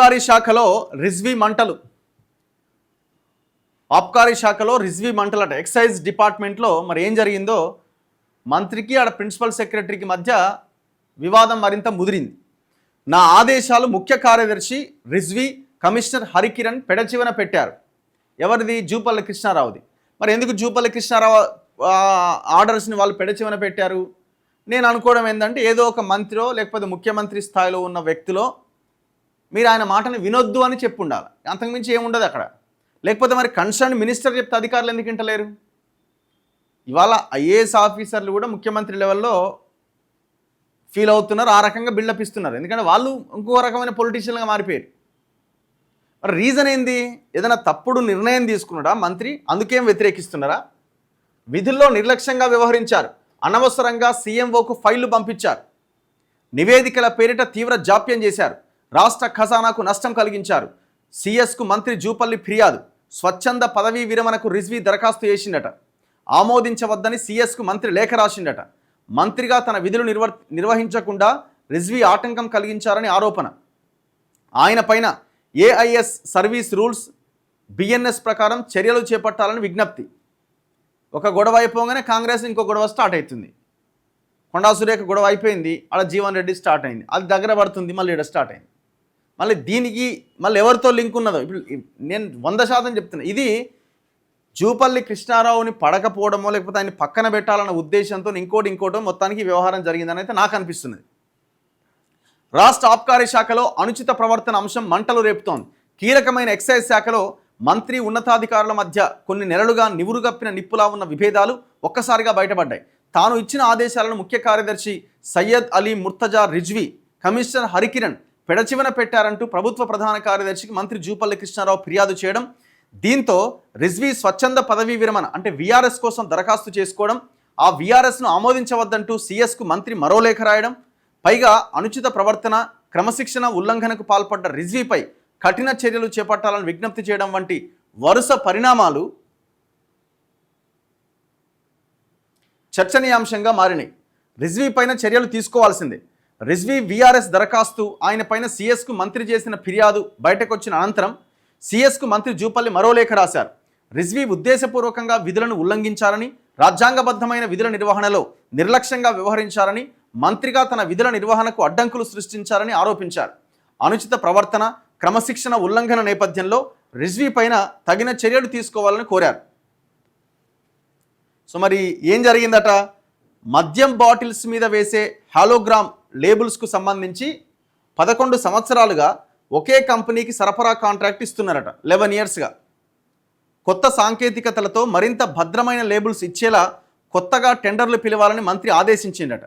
ఆబ్కారీ శాఖలో రిజ్వీ మంటలు. ఆబ్కారీ శాఖలో రిజ్వీ మంటలట. ఎక్సైజ్ డిపార్ట్మెంట్లో మరి ఏం జరిగిందో మంత్రికి ఆడ ప్రిన్సిపల్ సెక్రటరీకి మధ్య వివాదం మరింత ముదిరింది. నా ఆదేశాలు ముఖ్య కార్యదర్శి రిజ్వీ, కమిషనర్ హరికిరణ్ పెడచివన పెట్టారు. ఎవరిది? జూపల్లి కృష్ణారావుది. మరి ఎందుకు జూపల్లి కృష్ణారావు ఆర్డర్స్ని వాళ్ళు పెడచివన పెట్టారు? నేను అనుకోవడం ఏంటంటే ఏదో ఒక మంత్రో లేకపోతే ముఖ్యమంత్రి స్థాయిలో ఉన్న వ్యక్తిలో మీరు ఆయన మాటని వినొద్దు అని చెప్పి ఉండాలి. అంతకుమించి ఏముండదు అక్కడ. లేకపోతే మరి కన్సర్న్ మినిస్టర్ చెప్తే అధికారులు ఎందుకు వింటలేరు? ఇవాళ ఐఏఎస్ ఆఫీసర్లు కూడా ముఖ్యమంత్రి లెవెల్లో ఫీల్ అవుతున్నారు, ఆ రకంగా బిల్డప్ ఇస్తున్నారు. ఎందుకంటే వాళ్ళు ఇంకో రకమైన పొలిటీషియన్గా మారిపోయారు. మరి రీజన్ ఏంది? ఏదైనా తప్పుడు నిర్ణయం తీసుకున్నాడా మంత్రి, అందుకేం వ్యతిరేకిస్తున్నారా? విధుల్లో నిర్లక్ష్యంగా వ్యవహరించారు, అనవసరంగా సీఎంఓకు ఫైళ్లు పంపించారు, నివేదికల పేరిట తీవ్ర జాప్యం చేశారు, రాష్ట్ర ఖజానాకు నష్టం కలిగించారు. సీఎస్కు మంత్రి జూపల్లి ఫిర్యాదు. స్వచ్ఛంద పదవీ విరమణకు రిజ్వీ దరఖాస్తు చేసిండట. ఆమోదించవద్దని సీఎస్కు మంత్రి లేఖ రాసిండట. మంత్రిగా తన విధులు నిర్వహించకుండా రిజ్వీ ఆటంకం కలిగించారని ఆరోపణ. ఆయన పైన ఏఐఎస్ సర్వీస్ రూల్స్ బిఎన్ఎస్ ప్రకారం చర్యలు చేపట్టాలని విజ్ఞప్తి. ఒక గొడవ అయిపోగానే కాంగ్రెస్ ఇంకో గొడవ స్టార్ట్ అవుతుంది. కొండా సురేఖ గొడవ అయిపోయింది, అలా జీవన్ రెడ్డి స్టార్ట్ అయింది, అది దగ్గర పడుతుంది, మళ్ళీ ఇక్కడ స్టార్ట్ అయింది. మళ్ళీ దీనికి మళ్ళీ ఎవరితో లింక్ ఉన్నదో ఇప్పుడు నేను 100% చెప్తున్నా. ఇది జూపల్లి కృష్ణారావుని పడకపోవడమో లేకపోతే ఆయన పక్కన పెట్టాలన్న ఉద్దేశంతో ఇంకోటో మొత్తానికి వ్యవహారం జరిగిందని అయితే నాకు అనిపిస్తున్నది. రాష్ట్ర ఆబ్కారీ శాఖలో అనుచిత ప్రవర్తన అంశం మంటలు రేపుతోంది. కీలకమైన ఎక్సైజ్ శాఖలో మంత్రి ఉన్నతాధికారుల మధ్య కొన్ని నెలలుగా నివురుగప్పిన నిప్పులా ఉన్న విభేదాలు ఒక్కసారిగా బయటపడ్డాయి. తాను ఇచ్చిన ఆదేశాలను ముఖ్య కార్యదర్శి సయ్యద్ అలీ ముర్తజా రిజ్వీ, కమిషనర్ హరికిరణ్ పెడచివన పెట్టారంటూ ప్రభుత్వ ప్రధాన కార్యదర్శికి మంత్రి జూపల్లి కృష్ణారావు ఫిర్యాదు చేయడం, దీంతో రిజ్వీ స్వచ్ఛంద పదవీ విరమణ అంటే వీఆర్ఎస్ కోసం దరఖాస్తు చేసుకోవడం, ఆ వీఆర్ఎస్ను ఆమోదించవద్దంటూ సీఎస్కు మంత్రి మరో లేఖ రాయడం, పైగా అనుచిత ప్రవర్తన, క్రమశిక్షణ ఉల్లంఘనకు పాల్పడ్డ రిజ్వీపై కఠిన చర్యలు చేపట్టాలని విజ్ఞప్తి చేయడం వంటి వరుస పరిణామాలు చర్చనీయాంశంగా మారినాయి. రిజ్వీ పైన చర్యలు తీసుకోవాల్సిందే. రిజ్వీ వీఆర్ఎస్ దరఖాస్తు, ఆయన పైన సీఎస్కు మంత్రి చేసిన ఫిర్యాదు బయటకొచ్చిన అనంతరం సీఎస్కు మంత్రి జూపల్లి మరో లేఖ రాశారు. రిజ్వీ ఉద్దేశపూర్వకంగా విధులను ఉల్లంఘించారని, రాజ్యాంగబద్ధమైన విధుల నిర్వహణలో నిర్లక్ష్యంగా వ్యవహరించారని, మంత్రిగా తన విధుల నిర్వహణకు అడ్డంకులు సృష్టించారని ఆరోపించారు. అనుచిత ప్రవర్తన, క్రమశిక్షణ ఉల్లంఘన నేపథ్యంలో రిజ్వీ పైన తగిన చర్యలు తీసుకోవాలని కోరారు. సో మరి ఏం జరిగిందట? మద్యం బాటిల్స్ మీద వేసే హాలోగ్రామ్ లేబుల్స్కు సంబంధించి 11 సంవత్సరాలుగా ఒకే కంపెనీకి సరఫరా కాంట్రాక్ట్ ఇస్తున్నారట. 11 ఇయర్స్గా. కొత్త సాంకేతికతలతో మరింత భద్రమైన లేబుల్స్ ఇచ్చేలా కొత్తగా టెండర్లు పిలవాలని మంత్రి ఆదేశించిండట.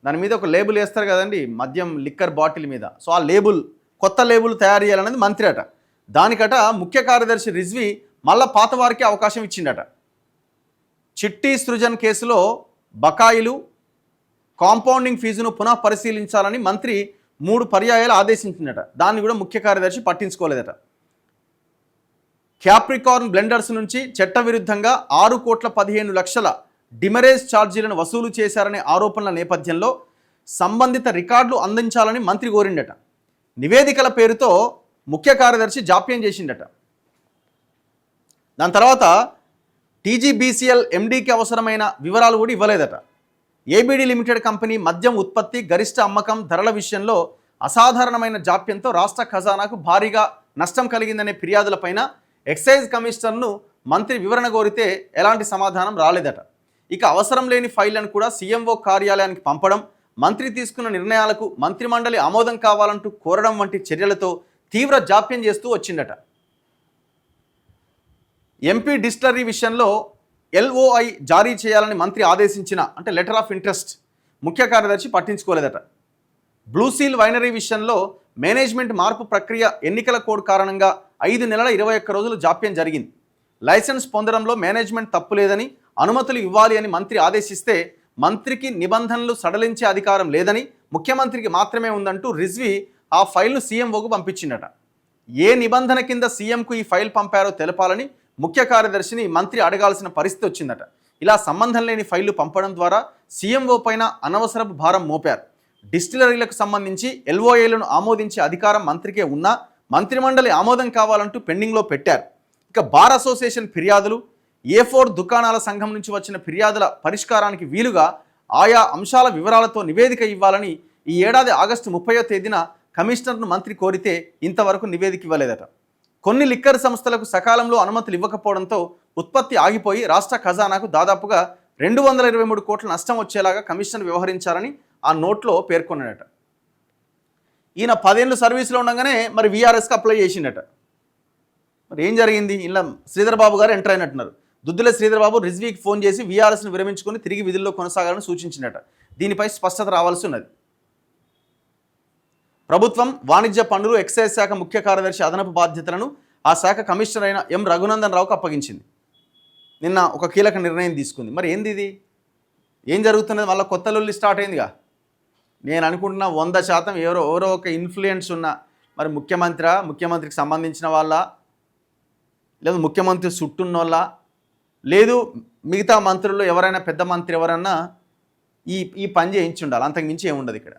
దాని మీద ఒక లేబుల్ వేస్తారు కదండి మద్యం లిక్కర్ బాటిల్ మీద. సో ఆ లేబుల్, కొత్త లేబుల్ తయారు చేయాలనేది మంత్రి అట. దానికట ముఖ్య కార్యదర్శి రిజ్వీ మళ్ళా పాత వారికి అవకాశం ఇచ్చిండట. చిట్టి సృజన్ కేసులో బకాయిలు, కాంపౌండింగ్ ఫీజును పునః పరిశీలించాలని మంత్రి 3 పర్యాయాలు ఆదేశించిందట. దాన్ని కూడా ముఖ్య కార్యదర్శి పట్టించుకోలేదట. క్యాప్రికార్న్ బ్లెండర్స్ నుంచి చట్టవిరుద్ధంగా 6,15,00,000 డిమరేజ్ ఛార్జీలను వసూలు చేశారనే ఆరోపణల నేపథ్యంలో సంబంధిత రికార్డులు అందించాలని మంత్రి కోరిండట. నివేదికల పేరుతో ముఖ్య కార్యదర్శి జాప్యం చేసిండట. దాని తర్వాత టీజీబీసీఎల్ ఎండీకి అవసరమైన వివరాలు కూడా ఇవ్వలేదట. ఏబీడీ లిమిటెడ్ కంపెనీ మద్యం ఉత్పత్తి, గరిష్ట అమ్మకం ధరల విషయంలో అసాధారణమైన జాప్యంతో రాష్ట్ర ఖజానాకు భారీగా నష్టం కలిగిందనే ఫిర్యాదులపైన ఎక్సైజ్ కమిషనర్ను మంత్రి వివరణ కోరితే ఎలాంటి సమాధానం రాలేదట. ఇక అవసరం లేని ఫైళ్లను కూడా సీఎంఓ కార్యాలయానికి పంపడం, మంత్రి తీసుకున్న నిర్ణయాలకు మంత్రిమండలి ఆమోదం కావాలంటూ కోరడం వంటి చర్యలతో తీవ్ర జాప్యం చేస్తూ వచ్చిందట. ఎంపీ డిస్టిలరీ విషయంలో ఎల్ఓఐ జారీ చేయాలని మంత్రి ఆదేశించిన అంటే లెటర్ ఆఫ్ ఇంట్రెస్ట్ ముఖ్య కార్యదర్శి పట్టించుకోలేదట. బ్లూ సీల్ వైనరీ విషయంలో మేనేజ్మెంట్ మార్పు ప్రక్రియ ఎన్నికల కోడ్ కారణంగా 5 నెలల 21 రోజులు జాప్యం జరిగింది. లైసెన్స్ పొందడంలో మేనేజ్మెంట్ తప్పు లేదని, అనుమతులు ఇవ్వాలి అని మంత్రి ఆదేశిస్తే మంత్రికి నిబంధనలు సడలించే అధికారం లేదని, ముఖ్యమంత్రికి మాత్రమే ఉందంటూ రిజ్వీ ఆ ఫైల్ను సీఎంఓకు పంపించిందట. ఏ నిబంధన కింద సీఎంకు ఈ ఫైల్ పంపారో తెలపాలని ముఖ్య కార్యదర్శిని మంత్రి అడగాల్సిన పరిస్థితి వచ్చిందట. ఇలా సంబంధం లేని ఫైళ్లు పంపడం ద్వారా సీఎంఓ పైన అనవసరపు భారం మోపారు. డిస్టిలరీలకు సంబంధించి ఎల్ఓఏలను ఆమోదించే అధికారం మంత్రికే ఉన్నా మంత్రిమండలి ఆమోదం కావాలంటూ పెండింగ్లో పెట్టారు. ఇక బార్ అసోసియేషన్ ఫిర్యాదులు, A4 దుకాణాల సంఘం నుంచి వచ్చిన ఫిర్యాదుల పరిష్కారానికి వీలుగా ఆయా అంశాల వివరాలతో నివేదిక ఇవ్వాలని ఈ ఏడాది ఆగస్టు 30వ తేదీన కమిషనర్ను మంత్రి కోరితే ఇంతవరకు నివేదిక ఇవ్వలేదట. కొన్ని లిక్కర్ సంస్థలకు సకాలంలో అనుమతులు ఇవ్వకపోవడంతో ఉత్పత్తి ఆగిపోయి రాష్ట్ర ఖజానాకు దాదాపుగా 223 కోట్ల నష్టం వచ్చేలాగా కమిషనర్ వ్యవహరించారని ఆ నోట్లో పేర్కొన్నాడట. ఈయన 10 ఏళ్ళు సర్వీస్లో ఉండగానే మరి వీఆర్ఎస్కి అప్లై చేసిండట. మరి ఏం జరిగింది? ఇలా శ్రీధర్ బాబు గారు ఎంటర్ అయినట్టున్నారు. దుద్దుల శ్రీధర్ బాబు రిజ్వీకి ఫోన్ చేసి వీఆర్ఎస్ను విరమించుకొని తిరిగి విధుల్లో కొనసాగాలని సూచించినట. దీనిపై స్పష్టత రావాల్సి ఉన్నది. ప్రభుత్వం వాణిజ్య పన్నులు ఎక్సైజ్ శాఖ ముఖ్య కార్యదర్శి అదనపు బాధ్యతలను ఆ శాఖ కమిషనర్ అయిన ఎం రఘునందన్ రావుకు అప్పగించింది. నిన్న ఒక కీలక నిర్ణయం తీసుకుంది. మరి ఏంది ఇది? ఏం జరుగుతున్నది? మళ్ళీ కొత్త లొల్లి స్టార్ట్ అయిందిగా. నేను అనుకుంటున్నా 100% ఎవరో ఒక ఇన్ఫ్లుయెన్స్ ఉన్న మరి ముఖ్యమంత్రికి సంబంధించిన వాళ్ళ, లేదు ముఖ్యమంత్రి చుట్టూన్న వాళ్ళ, లేదు మిగతా మంత్రులు ఎవరైనా పెద్ద మంత్రి ఎవరన్నా ఈ పని చేయించి ఉండాలి. అంతకు మించి ఏముండదు ఇక్కడ.